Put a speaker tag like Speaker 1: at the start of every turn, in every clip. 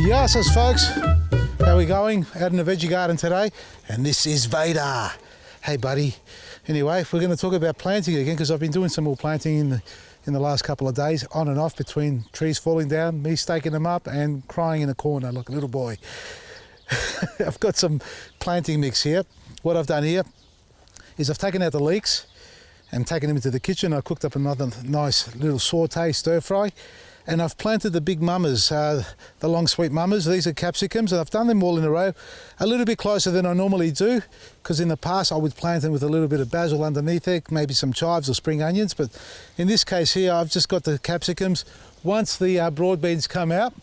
Speaker 1: Yassas folks, how are we going? Out in the veggie garden today, and this is Vader. Hey buddy. Anyway, we're going to talk about planting again because I've been doing some more planting in the last couple of days, on and off between trees falling down, me staking them up and crying in a corner like a little boy. I've got some planting mix here. What I've done here is I've taken out the leeks and taken them into the kitchen. I cooked up another nice little saute stir fry, and I've planted the big mummers, the long sweet mummers. These are capsicums, and I've done them all in a row, a little bit closer than I normally do, because in the past I would plant them with a little bit of basil underneath it, maybe some chives or spring onions, but in this case here I've just got the capsicums. Once the broad beans come out,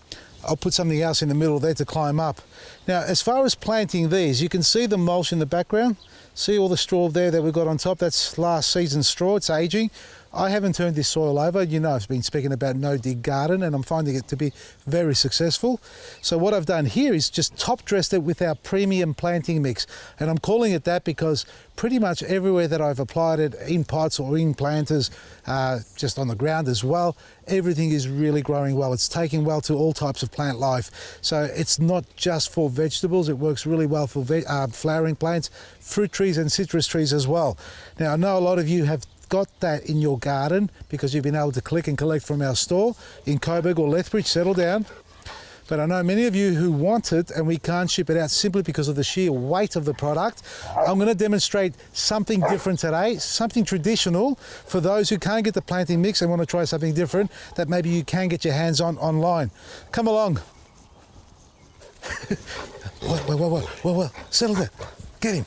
Speaker 1: I'll put something else in the middle there to climb up. Now, as far as planting these, you can see the mulch in the background. See all the straw there that we've got on top? That's last season's straw, it's aging. I haven't turned this soil over. You know, I've been speaking about no dig garden, and I'm finding it to be very successful. So what I've done here is just top dressed it with our premium planting mix. And I'm calling it that because pretty much everywhere that I've applied it, in pots or in planters, just on the ground as well, everything is really growing well. It's taking well to all types of plant life. So it's not just for vegetables, it works really well for flowering plants, fruit trees and citrus trees as well. Now, I know a lot of you have got that in your garden because you've been able to click and collect from our store in Coburg or Lethbridge. Settle down. But I know many of you who want it and we can't ship it out simply because of the sheer weight of the product. I'm going to demonstrate something different today, something traditional for those who can't get the planting mix and want to try something different that maybe you can get your hands on online. Come along. Whoa, settle there. Get him.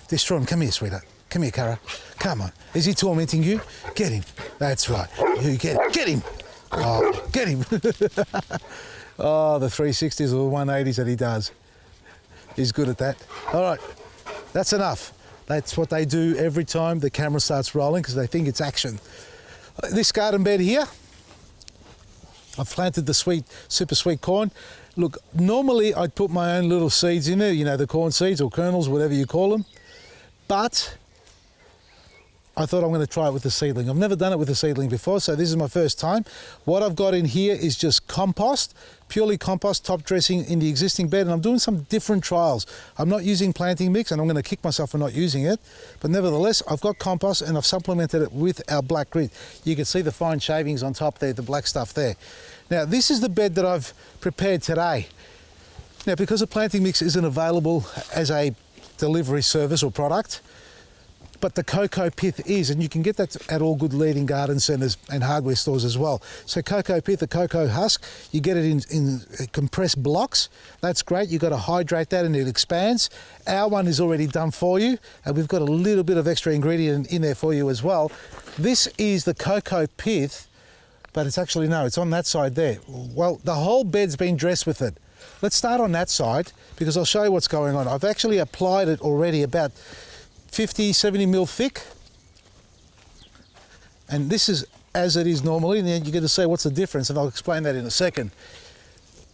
Speaker 1: Destroy him. Come here, sweetheart. Come here, Cara. Come on. Is he tormenting you? Get him. That's right. You get him. Get him. Oh, get him. Oh, the 360s or the 180s that he does. He's good at that. All right. That's enough. That's what they do every time the camera starts rolling because they think it's action. This garden bed here, I've planted the super sweet corn. Look, normally I'd put my own little seeds in there, you know, the corn seeds or kernels, whatever you call them. But I thought I'm going to try it with the seedling. I've never done it with a seedling before, so this is my first time. What I've got in here is just compost, purely compost, top dressing in the existing bed, and I'm doing some different trials. I'm not using planting mix, and I'm going to kick myself for not using it, but nevertheless, I've got compost and I've supplemented it with our black grit. You can see the fine shavings on top there, the black stuff there. Now, this is the bed that I've prepared today. Now, because the planting mix isn't available as a delivery service or product, but the cocoa pith is, and you can get that at all good leading garden centres and hardware stores as well. So cocoa pith, the cocoa husk, you get it in compressed blocks. That's great. You've got to hydrate that and it expands. Our one is already done for you, and we've got a little bit of extra ingredient in there for you as well. This is the cocoa pith, but it's actually, no, it's on that side there. Well, the whole bed's been dressed with it. Let's start on that side because I'll show you what's going on. I've actually applied it already about 50, 70 mil thick. And this is as it is normally, and then you're going to say what's the difference, and I'll explain that in a second.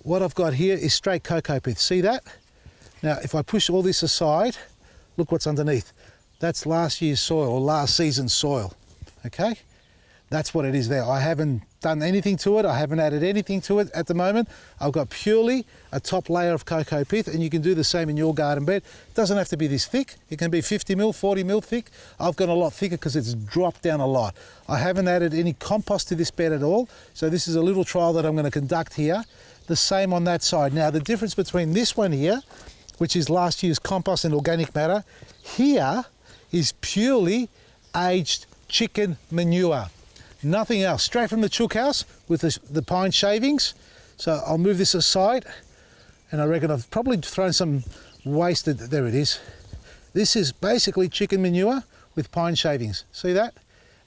Speaker 1: What I've got here is straight cocoa pith. See that? Now, if I push all this aside, look what's underneath. That's last year's soil or last season's soil, okay? That's what it is there. I haven't done anything to it. I haven't added anything to it at the moment. I've got purely a top layer of cocoa pith, and you can do the same in your garden bed. It doesn't have to be this thick. It can be 50 mil, 40 mil thick. I've got a lot thicker because it's dropped down a lot. I haven't added any compost to this bed at all. So this is a little trial that I'm going to conduct here. The same on that side. Now, the difference between this one here, which is last year's compost and organic matter, here is purely aged chicken manure. Nothing else, straight from the chook house with the pine shavings. So I'll move this aside, and I reckon I've probably thrown some wasted, there it is. This is basically chicken manure with pine shavings. See that?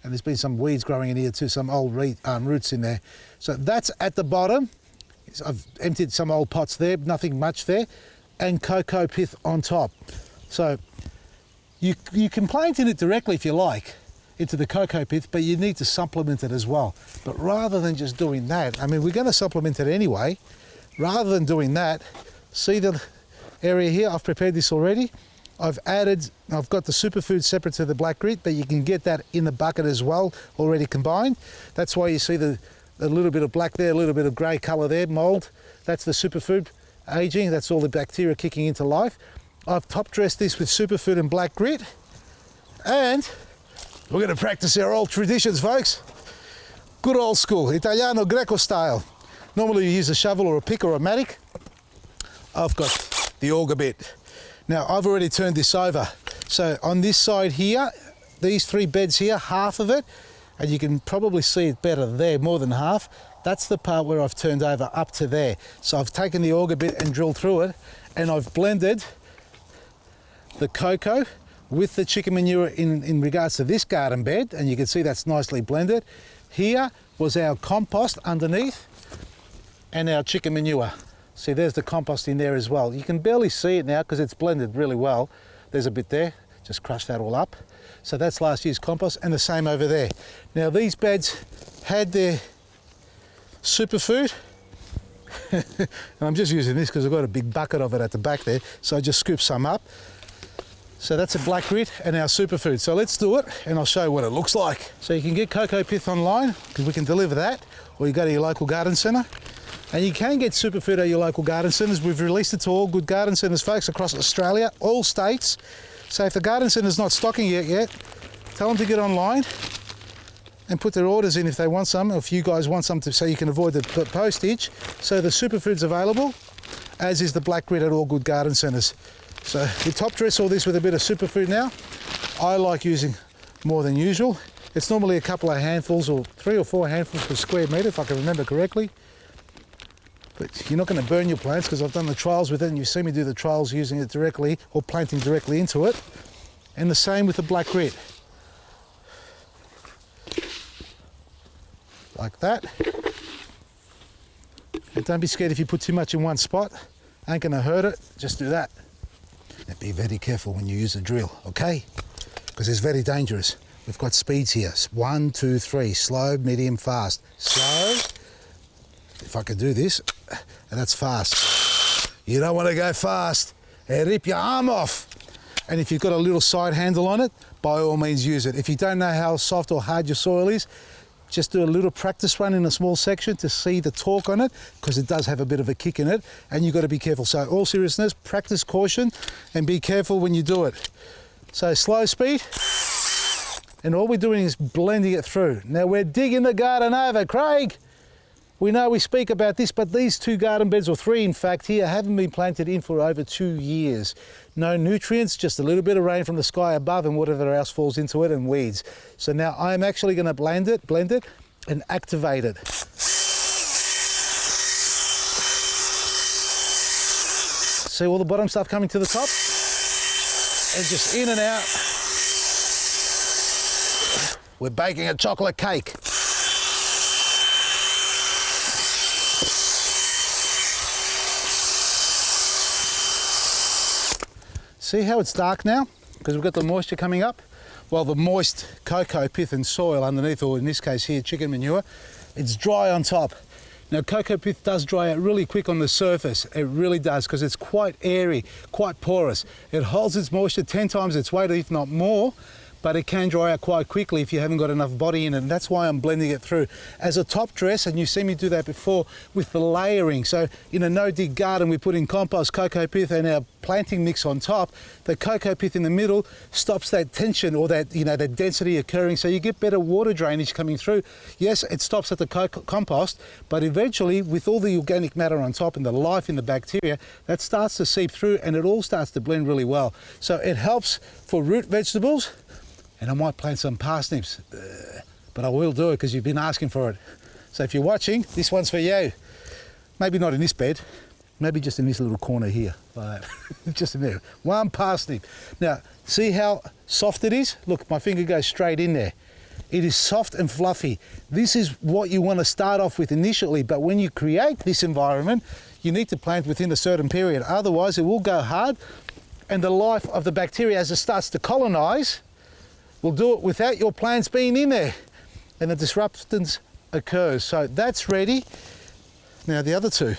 Speaker 1: And there's been some weeds growing in here too, some old roots in there. So that's at the bottom. I've emptied some old pots there, nothing much there, and cocoa pith on top. So you can plant in it directly if you like, into the cocoa pith, but you need to supplement it as well. But rather than just doing that, I mean, we're going to supplement it anyway. Rather than doing that, see the area here? I've prepared this already. I've got the superfood separate to the black grit, but you can get that in the bucket as well, already combined. That's why you see a little bit of black there, a little bit of grey colour there, mould. That's the superfood aging. That's all the bacteria kicking into life. I've top dressed this with superfood and black grit. And we're going to practice our old traditions, folks. Good old school, Italiano Greco style. Normally you use a shovel or a pick or a mattock. I've got the auger bit. Now I've already turned this over. So on this side here, these 3 beds here, half of it, and you can probably see it better there, more than half. That's the part where I've turned over up to there. So I've taken the auger bit and drilled through it, and I've blended the cocoa with the chicken manure in regards to this garden bed, and you can see that's nicely blended. Here was our compost underneath and our chicken manure. See, there's the compost in there as well. You can barely see it now because it's blended really well. There's a bit there, just crush that all up. So that's last year's compost, and the same over there. Now these beds had their superfood, and I'm just using this because I've got a big bucket of it at the back there, so I just scoop some up. So that's a black grit and our superfood. So let's do it and I'll show you what it looks like. So you can get cocoa pith online because we can deliver that, or you go to your local garden centre. And you can get superfood at your local garden centres. We've released it to all good garden centres, folks, across Australia, all states. So if the garden centre's not stocking it yet, tell them to get online and put their orders in if they want some, or if you guys want some so you can avoid the postage. So the superfood's available, as is the black grit at all good garden centres. So we top dress all this with a bit of superfood now. I like using more than usual. It's normally a couple of handfuls, or 3 or 4 handfuls per square metre, if I can remember correctly. But you're not going to burn your plants because I've done the trials with it, and you see me do the trials using it directly or planting directly into it. And the same with the black grit. Like that. And don't be scared if you put too much in one spot. Ain't going to hurt it. Just do that. And be very careful when you use a drill, okay? Because it's very dangerous. We've got speeds here. 1, 2, 3. Slow, medium, fast. Slow. If I could do this, and that's fast. You don't want to go fast and rip your arm off. And if you've got a little side handle on it, by all means use it. If you don't know how soft or hard your soil is, just do a little practice run in a small section to see the torque on it, because it does have a bit of a kick in it, and you've got to be careful. So all seriousness, practice caution and be careful when you do it. So slow speed, and all we're doing is blending it through. Now we're digging the garden over, Craig. We know we speak about this, but these 2 garden beds, or 3 in fact here, haven't been planted in for over 2 years. No nutrients, just a little bit of rain from the sky above and whatever else falls into it, and weeds. So now I'm actually going to blend it and activate it. See all the bottom stuff coming to the top? And just in and out. We're baking a chocolate cake. See how it's dark now? Because we've got the moisture coming up. Well, the moist cocoa pith and soil underneath, or in this case here, chicken manure, it's dry on top. Now, cocoa pith does dry out really quick on the surface. It really does, because it's quite airy, quite porous. It holds its moisture 10 times its weight, if not more, but it can dry out quite quickly if you haven't got enough body in it, and that's why I'm blending it through as a top dress. And you've seen me do that before with the layering. So in a no-dig garden, we put in compost, cocoa pith, and our planting mix on top. The cocoa pith in the middle stops that tension, or that, that density occurring, so you get better water drainage coming through. Yes, it stops at the compost, but eventually, with all the organic matter on top and the life in the bacteria, that starts to seep through, and it all starts to blend really well. So it helps for root vegetables. And I might plant some parsnips, but I will do it because you've been asking for it. So if you're watching, this one's for you. Maybe not in this bed, maybe just in this little corner here, like that. Just in there. 1 parsnip. Now, see how soft it is? Look, my finger goes straight in there. It is soft and fluffy. This is what you want to start off with initially, but when you create this environment, you need to plant within a certain period. Otherwise, it will go hard, and the life of the bacteria as it starts to colonize, we'll do it without your plants being in there, and the disruptance occurs. So that's ready. Now the other 2. Do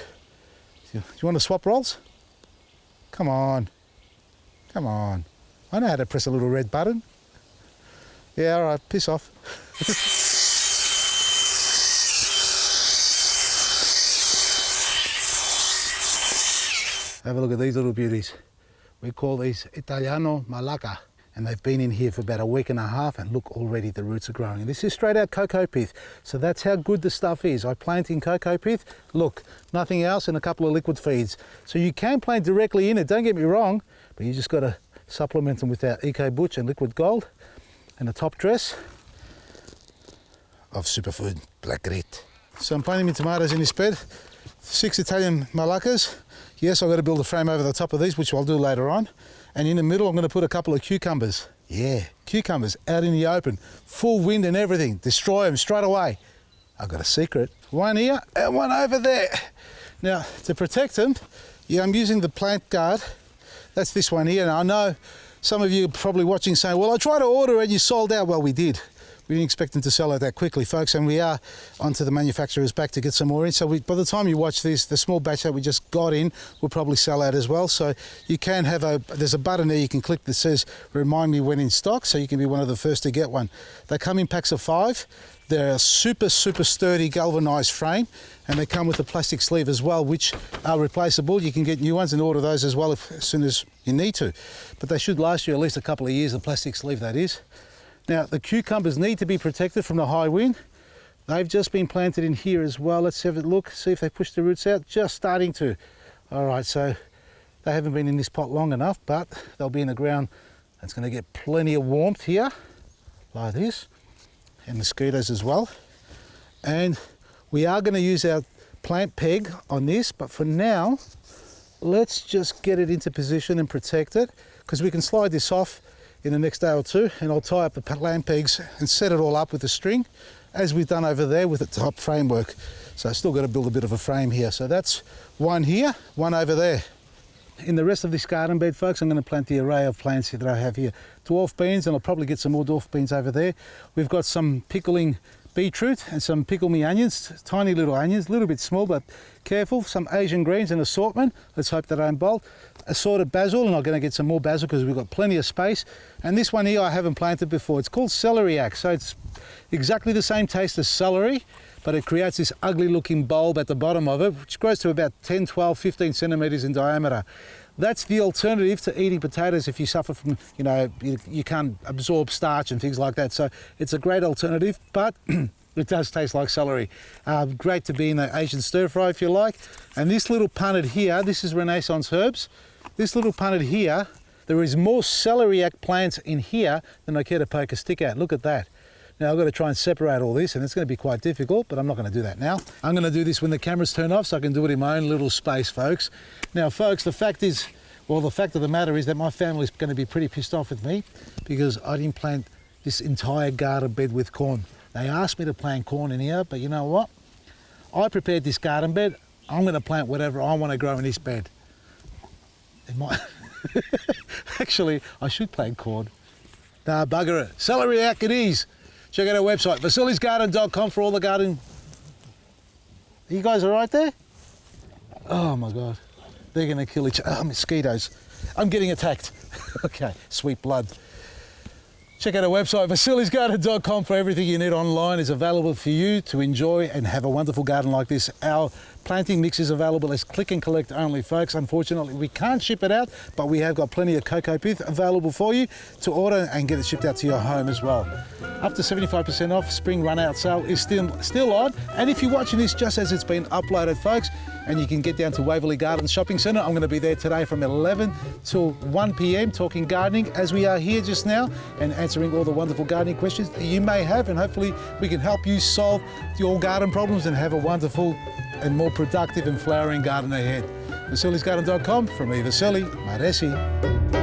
Speaker 1: you want to swap roles? Come on. Come on. I know how to press a little red button. Yeah, all right, piss off. Have a look at these little beauties. We call these Italiano Malaca, and they've been in here for about a week and a half, and look, already the roots are growing. And this is straight out cocoa pith, so that's how good the stuff is. I plant in cocoa pith, look, nothing else, and a couple of liquid feeds. So you can plant directly in it, don't get me wrong, but you just got to supplement them with our Eco Butch and Liquid Gold, and a top dress of superfood black grit. So I'm planting my tomatoes in this bed, 6 Italian Malacas. Yes, I've got to build a frame over the top of these, which I'll do later on. And in the middle, I'm going to put a couple of cucumbers. Yeah, cucumbers out in the open, full wind and everything. Destroy them straight away. I've got a secret. One here and one over there. Now, to protect them, yeah, I'm using the plant guard. That's this one here. Now, I know some of you are probably watching saying, well, I tried to order and you sold out. Well, we did. We didn't expect them to sell out that quickly, folks, and we are onto the manufacturer's back to get some more in. So by the time you watch this, the small batch that we just got in will probably sell out as well. So you can have there's a button there you can click that says, remind me when in stock, so you can be one of the first to get one. They come in packs of 5. They're a super, super sturdy galvanized frame, and they come with a plastic sleeve as well, which are replaceable. You can get new ones and order those as well as soon as you need to. But they should last you at least a couple of years, the plastic sleeve that is. Now, the cucumbers need to be protected from the high wind. They've just been planted in here as well. Let's have a look, see if they push the roots out. Just starting to. All right, so they haven't been in this pot long enough, but they'll be in the ground. It's going to get plenty of warmth here, like this, and mosquitoes as well. And we are going to use our plant peg on this, but for now, let's just get it into position and protect it, because we can slide this off in the next day or two, and I'll tie up the plant pegs and set it all up with a string, as we've done over there with the top framework. So I've still got to build a bit of a frame here. So that's one here, one over there. In the rest of this garden bed, folks, I'm going to plant the array of plants that I have here. Dwarf beans, and I'll probably get some more dwarf beans over there. We've got some pickling beetroot and some pickle me onions, tiny little onions, a little bit small, but careful. Some Asian greens, an assortment. Let's hope they don't bolt. Assorted basil, and I'm going to get some more basil because we've got plenty of space. And this one here I haven't planted before. It's called celeriac, so it's exactly the same taste as celery, but it creates this ugly looking bulb at the bottom of it, which grows to about 10, 12, 15 centimeters in diameter. That's the alternative to eating potatoes if you suffer from, you can't absorb starch and things like that. So it's a great alternative, but it does taste like celery. Great to be in the Asian stir fry if you like. And this little punnet here, this is Renaissance herbs. This little punnet here, there is more celeriac plants in here than I care to poke a stick at. Look at that. Now I've got to try and separate all this, and it's going to be quite difficult, but I'm not going to do that now. I'm going to do this when the cameras turn off so I can do it in my own little space, folks. Now, folks, the fact of the matter is that my family's going to be pretty pissed off with me because I didn't plant this entire garden bed with corn. They asked me to plant corn in here, but you know what? I prepared this garden bed. I'm going to plant whatever I want to grow in this bed. It might... Actually, I should plant corn. Nah, bugger it. Celeriac it is. Check out our website, vasilisgarden.com, for all the garden. Are you guys all right there? Oh my God. They're going to kill each other. Oh, mosquitoes. I'm getting attacked. Okay, sweet blood. Check out our website, vasilisgarden.com, for everything you need online is available for you to enjoy and have a wonderful garden like this. Our planting mix is available as click and collect only, folks. Unfortunately, we can't ship it out, but we have got plenty of cocoa pith available for you to order and get it shipped out to your home as well. Up to 75% off. Spring run out sale is still on. And if you're watching this just as it's been uploaded, folks, and you can get down to Waverley Gardens Shopping Centre, I'm going to be there today from 11 till 1 p.m. talking gardening as we are here just now, and answering all the wonderful gardening questions that you may have, and hopefully we can help you solve your garden problems and have a wonderful and more productive and flowering garden ahead. vasilisgarden.com, from me, Vasili Maresi.